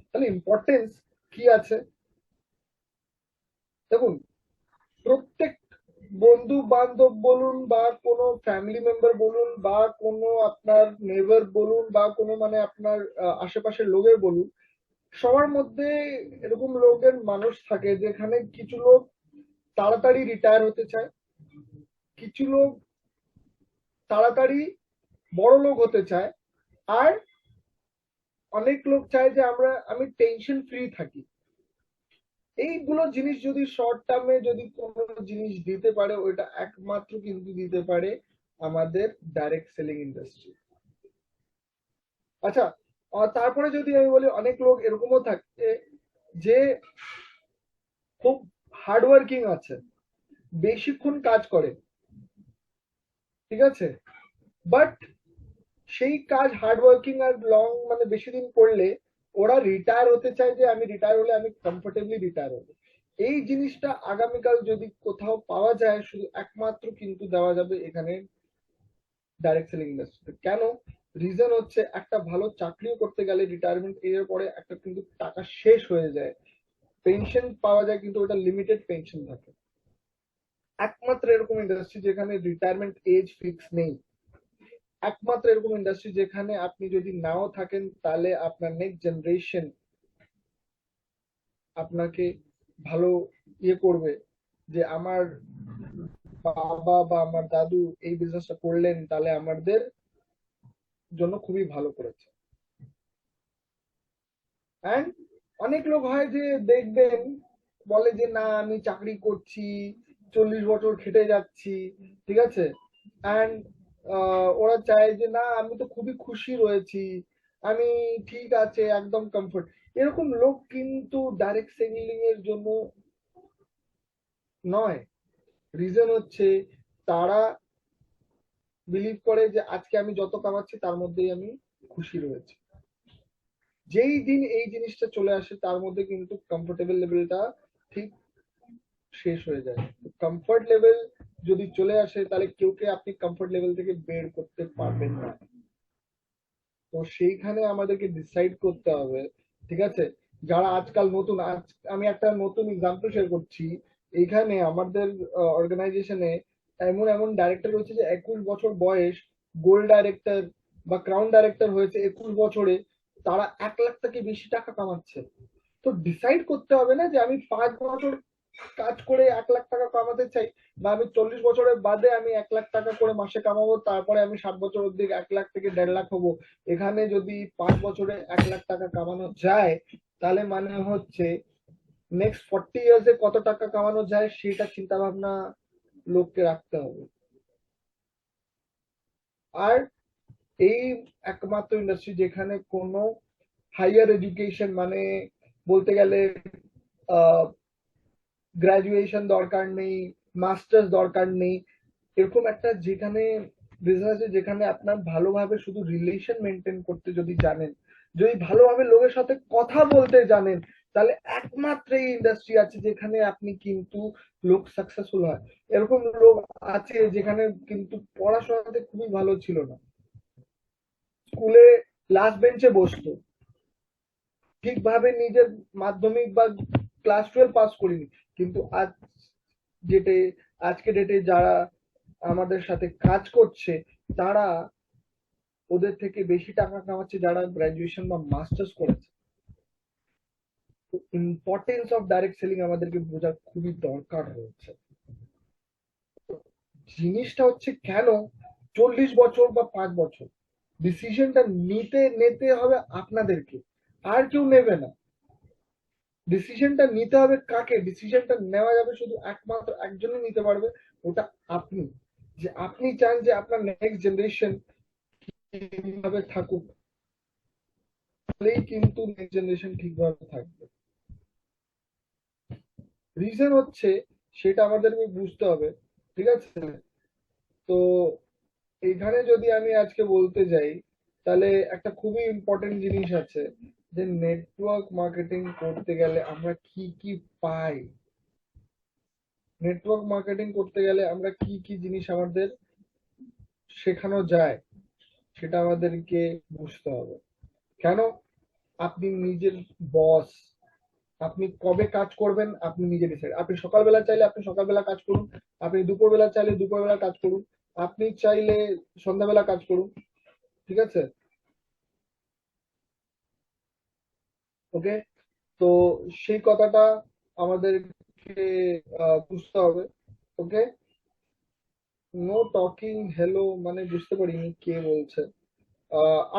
তাহলে ইম্পর্টেন্স কি আছে দেখুন। প্রত্যেক বন্ধু বান্ধব বলুন বা কোনো ফ্যামিলি মেম্বার বলুন বা কোনো আপনার নেবার বলুন বা কোনো মানে আপনার আশেপাশের লোকের বলুন, সবার মধ্যে এরকম লোকের মানুষ থাকে যেখানে কিছু লোক তাড়াতাড়ি রিটায়ার হতে চায়, কিছু লোক তাড়াতাড়ি বড় লোক হতে চায়, আর অনেক লোক চায় যে আমি টেনশন ফ্রি থাকি। এইগুলো জিনিস যদি শর্ট টার্মে যদি কোনো জিনিস দিতে পারে, ওইটা একমাত্র কিন্তু দিতে পারে আমাদের ডাইরেক্ট সেলিং ইন্ডাস্ট্রি। আচ্ছা, তারপরে যদি আমি বলি, অনেক লোক এরকমও থাকে যে খুব হার্ডওয়ার্কিং আছে, বেশিক্ষণ কাজ করে, ঠিক আছে, বাট সেই কাজ হার্ডওয়ার্কিং আর লং মানে বেশি দিন করলে ওরা রিটায়ার হতে চায় যে আমি রিটায়ার হলে আমি কমফোর্টেবলি রিটায়ার হবো। এই জিনিসটা আগামীকাল যদি কোথাও পাওয়া যায়, শুধু একমাত্র কিন্তু দেওয়া যাবে এখানে ডাইরেক্ট সেলিং ইন্ডাস্ট্রিতে। কেন? রিজন হচ্ছে, একটা ভালো চাকরিও করতে গেলে রিটায়ারমেন্ট এর পরে একটা কিন্তু টাকা শেষ হয়ে যায়, পেনশন পাওয়া যায় কিন্তু ওটা লিমিটেড পেনশন থাকে। একমাত্র এরকম ইন্ডাস্ট্রি যেখানে রিটায়ারমেন্ট এজ ফিক্স নেই, একমাত্র এরকম ইন্ডাস্ট্রি যেখানে আপনি যদি নাও থাকেন তাহলে আপনার নেক্সট জেনারেশন আপনাকে ভালো করবে, যে আমার বাবা বা আমার দাদু এই বিজনেসটা করলেন তাহলে আমাদের জন্য খুবই ভালো করেছে। অ্যান্ড অনেক লোক হয় যে দেখবেন বলে যে না আমি চাকরি করছি, 40 বছর খেটে যাচ্ছি, ঠিক আছে, অ্যান্ড ওরা চায় যে না আমি তো খুবই খুশি রয়েছি, আমি ঠিক আছে একদম কমফোর্ট। এরকম লোক কিন্তু ডাইরেক্ট সেলিং এর জন্য নয়। রিজন হচ্ছে, তারা বিলিভ করে যে আজকে আমি যত কামাচ্ছি তার মধ্যেই আমি খুশি রয়েছি। যেই দিন এই জিনিসটা চলে আসে তার মধ্যে কিন্তু কমফোর্টেবল লেভেলটা ঠিক শেষ হয়ে যায়। কমফর্ট লেভেল যদি চলে আসে তাহলে কেউকে আপনি কমফর্ট লেভেল থেকে বের করতে পারবেন না। তো সেইখানে আমাদেরকে ডিসাইড করতে হবে, ঠিক আছে, যারা আজকাল নতুন, আজ আমি একটা নতুন এক্সাম্পল শেয়ার করছি। এইখানে আমাদের অর্গানাইজেশনে এমন এমন ডাইরেক্টর রয়েছে যে 21 বছর বয়স, গোল্ড ডাইরেক্টর বা ক্রাউন ডাইরেক্টর হয়েছে 21 বছরে, তারা 1 লাখ থেকে বেশি টাকা কামাচ্ছে। তো ডিসাইড করতে হবে না যে আমি 5 বছর কাজ করে 1 লাখ টাকা কামাতে চাই, বা আমি 40 বছরের বাদে আমি 1 লাখ টাকা করে মাসে কামাবো, তারপরে আমি 60 বছর অব্দি 1 লাখ থেকে 1.5 লাখ হবো। এখানে যদি 5 বছরে 1 লাখ টাকা কামানো যায়, তাহলে মানে হচ্ছে নেক্সট 40 ইয়ার্সে কত টাকা কামানো যায় সেটা চিন্তা ভাবনা লোককে রাখতে হবে। আর এই একমাত্র ইন্ডাস্ট্রি যেখানে কোনো হাইয়ার এডুকেশন মানে বলতে গেলে গ্রাজুয়েশন দরকার নেই, মাস্টার্স দরকার নেই, এরকম একটা যেখানে বিজনেস, যেখানে আপনার ভালোভাবে শুধু রিলেশন মেনটেন করতে যদি জানেন, যদি ভালোভাবে লোকের সাথে কথা বলতে জানেন, তাহলে একমাত্র এই ইন্ডাস্ট্রি আছে যেখানে আপনি কিন্তু লোক সাকসেসফুল হয়। এরকম লোক আছে যেখানে কিন্তু পড়াশোনাতে খুবই ভালো ছিল না, স্কুলে লাস্ট বেঞ্চে বসতো, ঠিকভাবে নিজের মাধ্যমিক বা ক্লাস 12 পাস করিনি, কিন্তু ডেটে আজকে ডেটে যারা আমাদের সাথে কাজ করছে, তারা ওদের থেকে বেশি টাকা কামাচ্ছে যারা গ্রাজুয়েশন বা মাস্টার্স করেছে। তো ইম্পর্টেন্স অফ ডাইরেক্ট সেলিং আমাদেরকে বোঝার খুবই দরকার রয়েছে। জিনিসটা হচ্ছে, কেন 40 বছর বা 5 বছর, ডিসিশনটা নিতে নিতে হবে আপনাদেরকে, আর কেউ নেবে না। ডিসিশনটা নিতে হবে কাকে? ডিসিশনটা নেওয়া যাবে শুধু একমাত্র একজনই নিতে পারবে, ওটা আপনি। যে আপনি চান যে আপনার নেক্সট জেনারেশন কিভাবে থাকুক, তাহলেই কিন্তু নেক্সট জেনারেশন ঠিকভাবে থাকবে। রিজন হচ্ছে, সেটা আমাদেরকে বুঝতে হবে, ঠিক আছে। তো এইখানে যদি আমি আজকে বলতে যাই, তাহলে একটা খুবই ইম্পর্টেন্ট জিনিস আছে, যে নেটওয়ার্ক মার্কেটিং করতে গেলে আমরা কি কি পাই। নেটওয়ার্ক মার্কেটিং করতে গেলে আমরা কি কি জিনিস আমাদের শেখানো যায় সেটা আমাদেরকে বুঝতে হবে। কেন? আপনি নিজের বস। আপনি কবে কাজ করবেন আপনি নিজে ডিসাইড। আপনি সকালবেলা চাইলে আপনি সকালবেলা কাজ করুন, আপনি দুপুরবেলা চাইলে দুপুরবেলা কাজ করুন, আপনি চাইলে সন্ধ্যাবেলা কাজ করুন। ঠিক আছে? ওকে? তো সেই কথাটা আমাদেরকে বুঝতে হবে। ওকে? নো টকিং হ্যালো মানে বুঝতে পারিনি কে বলছে।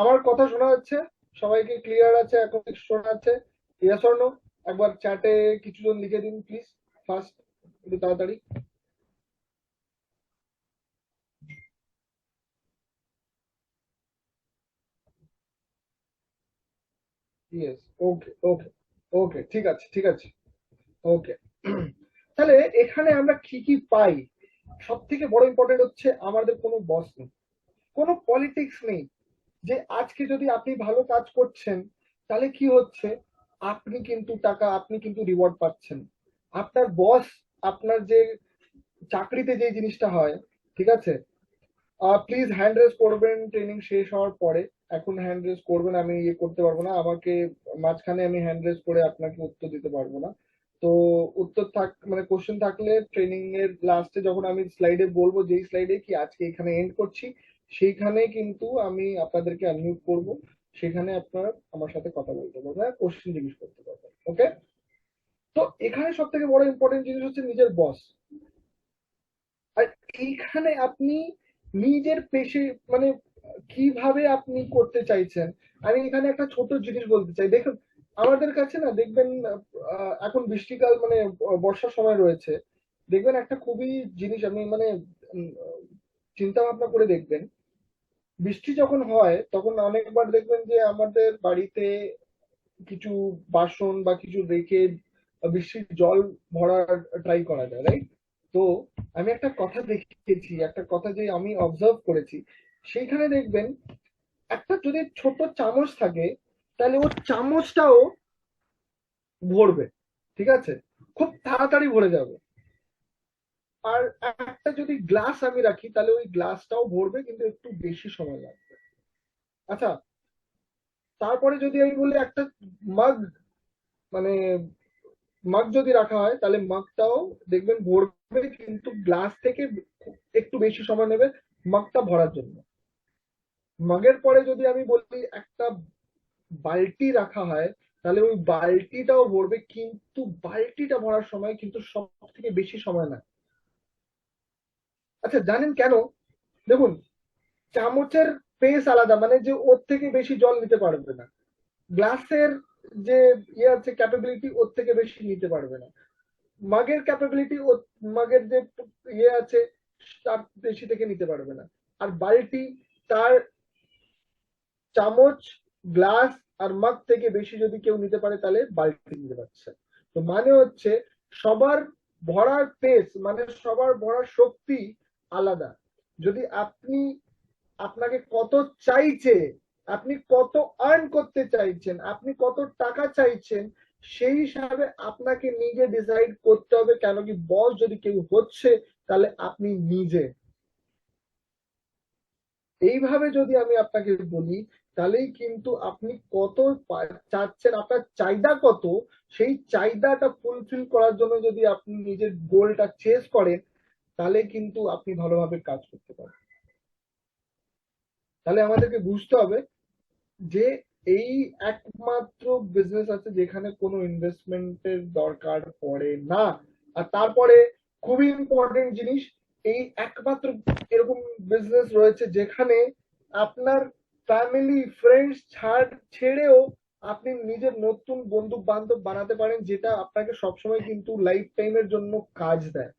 আমার কথা শোনা যাচ্ছে? সবাইকে ক্লিয়ার আছে? এখন শোনা যাচ্ছে? Yes or no? একবার চ্যাটে কিছু জন লিখে দিন প্লিজ, ফার্স্ট, একটু তাড়াতাড়ি। ইয়েস। ওকে, ওকে, ওকে, ঠিক আছে, ঠিক আছে। ওকে। তাহলে এখানে আমরা কি কি পাই? সব থেকে বড় ইম্পর্টেন্ট হচ্ছে আমাদের কোনো বস নেই, কোনো পলিটিক্স নেই। যে আজকে যদি আপনি ভালো কাজ করছেন তাহলে কি হচ্ছে, আপনি কিন্তু টাকা, আপনি কিন্তু রিওয়ার্ড পাচ্ছেন। আপনার বস, আপনার যে চাকরিতে যে জিনিসটা হয়, ঠিক আছে? প্লিজ হ্যান্ড রেজ করবেন ট্রেনিং শেষ হওয়ার পরে। এখন হ্যান্ড রেজ করবেন, আমি ইয়ে করতে পারবো না, আমাকে মাঝখানে আমি হ্যান্ড রেজ করে আপনাকে উত্তর দিতে পারবো না। তো উত্তর মানে কোশ্চেন থাকলে ট্রেনিং এর লাস্টে যখন আমি স্লাইডে বলবো, যেই স্লাইডে কি আজকে এখানে এন্ড করছি, সেইখানে কিন্তু আমি আপনাদেরকে আনমিউট করব। সেখানে আপনারা আমার সাথে কথা বলতে পারবেন, কোশ্চেন জিজ্ঞেস করতে পারবেন। ওকে? তো এখানে সব থেকে বড় ইম্পর্টেন্ট জিনিস হচ্ছে নিজের বস। আর এইখানে আপনি নিজের পেশে মানে কিভাবে আপনি করতে চাইছেন। আমি এখানে একটা ছোট জিনিস বলতে চাই, দেখুন আমাদের কাছে না দেখবেন, এখন বৃষ্টিকাল মানে বর্ষার সময় রয়েছে, দেখবেন একটা খুবই জিনিস আমি মানে উম, চিন্তা ভাবনা করে দেখবেন, বৃষ্টি যখন হয় তখন অনেকবার দেখবেন যে আমাদের বাড়িতে কিছু বাসন বা কিছু রেখে বৃষ্টির জল ভরার ট্রাই করা যায়, রাইট? তো আমি একটা কথা দেখেছি, একটা কথা যে আমি অবজার্ভ করেছি, সেইখানে দেখবেন একটা যদি ছোট চামচ থাকে তাহলে ওর চামচটাও ভরবে। ঠিক আছে? খুব তাড়াতাড়ি ভরে যাবে। আর একটা যদি গ্লাস আমি রাখি তাহলে ওই গ্লাসটাও ভরবে কিন্তু একটু বেশি সময় লাগবে। আচ্ছা, তারপরে যদি আমি বলি একটা মাগ, মানে মাগ যদি রাখা হয় তাহলে মাগটাও দেখবেন ভরবে কিন্তু গ্লাস থেকে একটু বেশি সময় নেবে মাগটা ভরার জন্য। মাগের পরে যদি আমি বলি একটা বালতি রাখা হয় তাহলে ওই বালতিটাও ভরবে কিন্তু বালতিটা ভরার সময় কিন্তু সব থেকে বেশি সময় নেয়। আচ্ছা, জানেন কেন? দেখুন, চামচের পেস আলাদা, মানে যে ওর থেকে বেশি জল নিতে পারবে না। গ্লাসের যে ইয়ে আছে ক্যাপাবিলিটি ওর থেকে বেশি নিতে পারবে না। মাগের ক্যাপাবিলিটি, মাগের যে ইয়ে আছে তার বেশি থেকে নিতে পারবে না। আর বালতি, তার চামচ, গ্লাস আর মাগ থেকে বেশি যদি কেউ নিতে পারে তাহলে বালতি নিতে পারছে। তো মানে হচ্ছে সবার ভরার পেস মানে সবার ভরার শক্তি আলাদা। যদি আপনি, আপনাকে কত চাইছে, আপনি কত আর্ন করতে চাইছেন, আপনি কত টাকা চাইছেন, সেই হিসাবে আপনাকে নিজে ডিসাইড করতে হবে। কেন কি বস যদি কেউ হচ্ছে তাহলে আপনি নিজে। এইভাবে যদি আমি আপনাকে বলি তাহলেই কিন্তু আপনি কত চাচ্ছেন, আপনার চাহিদা কত, সেই চাহিদাটা ফুলফিল করার জন্য যদি আপনি নিজের গোলটা চেস করেন তাহলে কিন্তু আপনি ভালোভাবে কাজ করতে পারেন। তাহলে আমাদেরকে বুঝতে হবে যে এই একমাত্র বিজনেস আছে যেখানে কোনো ইনভেস্টমেন্টের দরকার পড়ে না। আর তারপরে খুবই ইম্পর্টেন্ট জিনিস, এই একমাত্র এরকম বিজনেস রয়েছে যেখানে আপনার ফ্যামিলি ফ্রেন্ডস ছেড়েও আপনি নিজের নতুন বন্ধু বান্ধব বানাতে পারেন, যেটা আপনাকে সবসময় কিন্তু লাইফ টাইমের জন্য কাজ দেয়।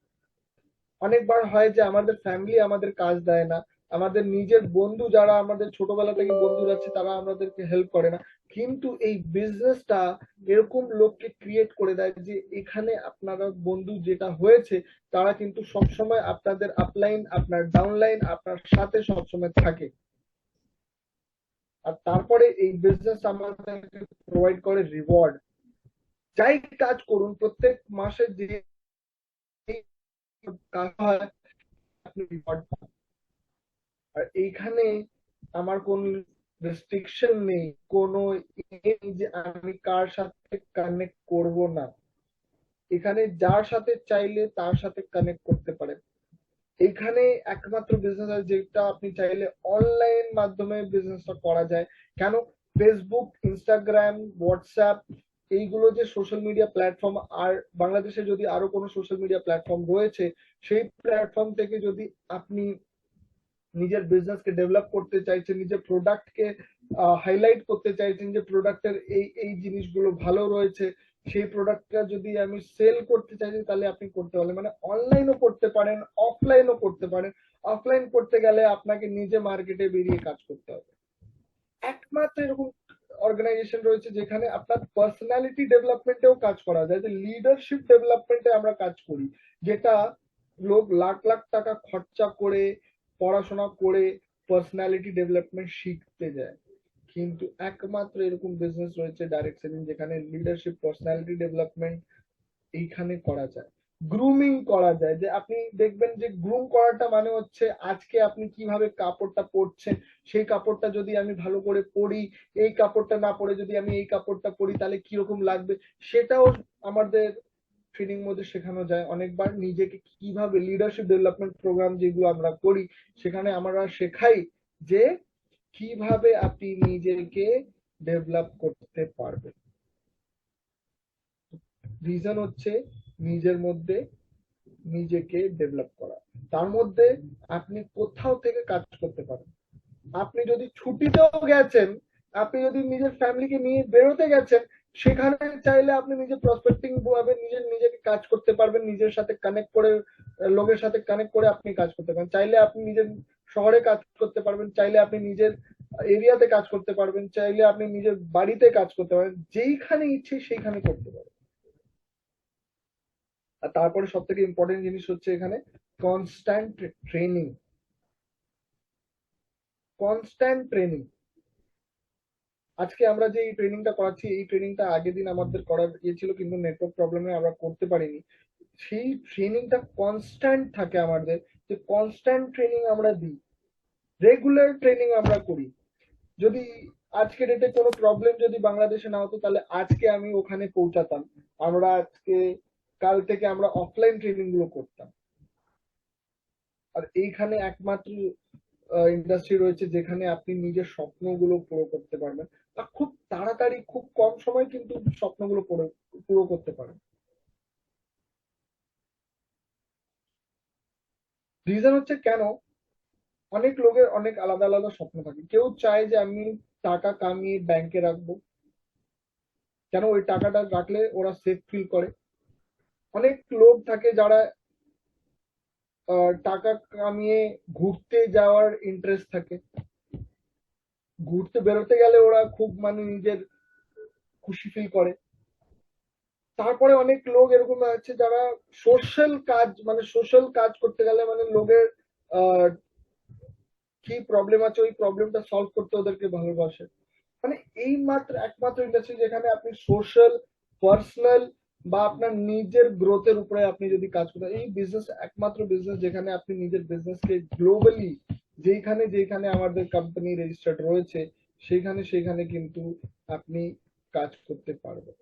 অনেকবার হয় যে আমাদের ফ্যামিলি আমাদের কাজ দেয় না, আমাদের নিজের বন্ধু যারা আমাদের ছোটবেলা থেকে বন্ধু আছে তারা আমাদেরকে হেল্প করে না, কিন্তু এই বিজনেসটা এরকম লোককে ক্রিয়েট করে দেয় যে এখানে আপনারা বন্ধু যেটা হয়েছে তারা কিন্তু সবসময় আপনাদের আপলাইন আপনার ডাউনলাইন আপনার সাথে সবসময় থাকে। আর তারপরে এই বিজনেস আমাদেরকে প্রোভাইড করে রিওয়ার্ড। যাই কাজ করুন প্রত্যেক মাসে যে কাজ হয় আপনি রিওয়ার্ড। আর এইখানে আমার কোন রেস্ট্রিকশন নেই, কোনো যে আমি কার সাথে কানেক্ট করব না। এখানে যার সাথে চাইলে তার সাথে কানেক্ট করতে পারেন। এখানে একমাত্র বিজনেস আছে যেটা আপনি চাইলে অনলাইন মাধ্যমে বিজনেসটা করা যায়। কেন? ফেসবুক, ইনস্টাগ্রাম, হোয়াটসঅ্যাপ, এইগুলো যে সোশ্যাল মিডিয়া প্ল্যাটফর্ম, আর বাংলাদেশে যদি আরো কোনো সোশ্যাল মিডিয়া প্ল্যাটফর্ম রয়েছে, সেই প্ল্যাটফর্ম থেকে যদি আপনি নিজের বিজনেসকে ডেভেলপ করতে চাইছেন, নিজের প্রোডাক্টকে হাইলাইট করতে চাইছেন যে প্রোডাক্টের এই এই জিনিসগুলো ভালো রয়েছে, সেই প্রোডাক্টটা যদি আমি সেল করতে চাইছি, তাহলে আপনি করতে পারেন। মানে অনলাইনও করতে পারেন, অফলাইনও করতে পারেন। অফলাইন করতে গেলে আপনাকে নিজে মার্কেটে বেরিয়ে কাজ করতে হবে। একমাত্র এরকম অর্গানাইজেশন রয়েছে যেখানে আপনার পার্সোনালিটি ডেভেলপমেন্টেও কাজ করা যায়, যে লিডারশিপ ডেভেলপমেন্টে আমরা কাজ করি, যেটা লোক লাখ লাখ টাকা খরচা করে পড়াশোনা করে পার্সোনালিটি ডেভেলপমেন্ট শিখতে যায়। কিন্তু একমাত্র এরকম বিজনেস রয়েছে ডাইরেক্ট সেলিং, যেখানে লিডারশিপ, পার্সোনালিটি ডেভেলপমেন্ট এইখানে করা যায়। গ্রুমিং করা যায়, যে আপনি দেখবেন যে গ্রুম করাটা মানে হচ্ছে আজকে আপনি কিভাবে কাপড়টা পরছেন, সেই কাপড়টা যদি আমি ভালো করে পরি, এই কাপড়টা না পরে যদি আমি এই কাপড়টা পরি তাহলে কিরকম লাগবে, সেটাও আমাদের ট্রেনিং মধ্যে শেখানো যায় অনেকবার। নিজেকে কিভাবে লিডারশিপ ডেভেলপমেন্ট প্রোগ্রাম যেগুলো আমরা করি, সেখানে আমরা শেখাই যে কিভাবে আপনি নিজেকে ডেভেলপ করতে পারবেন। রিজন হচ্ছে নিজের মধ্যে নিজেকে ডেভেলপ করা। তার মধ্যে আপনি কোথাও থেকে কাজ করতে পারেন। আপনি যদি ছুটিতেও গেছেন, আপনি যদি নিজের ফ্যামিলিকে নিয়ে বেরোতে গেছেন, সেখানে চাইলে আপনি নিজে প্রসপেক্টিং ভাবে নিজেকে কাজ করতে পারবেন, নিজের সাথে কানেক্ট করে, লোকের সাথে কানেক্ট করে আপনি কাজ করতে পারেন। চাইলে আপনি নিজের শহরে কাজ করতে পারবেন, চাইলে আপনি নিজের এরিয়াতে কাজ করতে পারবেন, চাইলে আপনি নিজের বাড়িতে কাজ করতে পারেন, যেইখানে ইচ্ছে সেইখানে করতে পারেন। আর তারপরে সব থেকে ইম্পর্টেন্ট জিনিস হচ্ছে এখানে কনস্ট্যান্ট ট্রেনিং। Constant training. আজকে আমরা যে এই ট্রেনিংটা করাচ্ছি, এই ট্রেনিংটা আগের দিন আমাদের করার ইয়ে ছিল, কিন্তু নেটওয়ার্ক প্রবলেমে আমরা করতে পারিনি। সেই ট্রেনিংটা কনস্ট্যান্ট থাকে আমাদের, যে কনস্ট্যান্ট ট্রেনিং আমরা দিই, রেগুলার ট্রেনিং আমরা করি। যদি আজকে ডেটে কোনো প্রবলেম যদি বাংলাদেশে না হতো, তাহলে আজকে আমি ওখানে পৌঁছাতাম। আমরা আজকে কাল থেকে আমরা অফলাইন ট্রেনিং গুলো করতাম। আর এইখানে একমাত্র ইন্ডাস্ট্রি রয়েছে যেখানে আপনি নিজের স্বপ্নগুলো পুরো করতে পারবেন, আর খুব তাড়াতাড়ি, খুব কম সময় কিন্তু স্বপ্নগুলো পুরো করতে পারেন। রিজন হচ্ছে কেন, অনেক লোকের অনেক আলাদা আলাদা স্বপ্ন থাকে। কেউ চায় যে আমি টাকা কামিয়ে ব্যাংকে রাখবো, কেন? ওই টাকাটা রাখলে ওরা সেফ ফিল করে। অনেক লোক থাকে যারা টাকা কামিয়ে ঘুরতে যাওয়ার ইন্টারেস্ট থাকে, ঘুরতে বেরোতে গেলে ওরা খুব মানে নিজের খুশি ফিল করে। তারপরে অনেক লোক এরকম আছে যারা সোশ্যাল কাজ, মানে সোশ্যাল কাজ করতে গেলে মানে লোকের আহ কি প্রবলেম আছে ওই প্রবলেমটা সলভ করতে ওদেরকে ভালোবাসে। মানে এই মাত্র একমাত্র ইন্ডাস্ট্রি যেখানে আপনি সোশ্যাল, পার্সোনাল বা আপনার নিজের গ্রোথের উপরে আপনি যদি কাজ করেন, এই বিজনেস একমাত্র বিজনেস যেখানে আপনি নিজের বিজনেসকে গ্লোবালি, যেখানে যেখানে আমাদের কোম্পানি রেজিস্টার্ড রয়েছে, সেখানে সেখানে কিন্তু আপনি কাজ করতে পারবেন।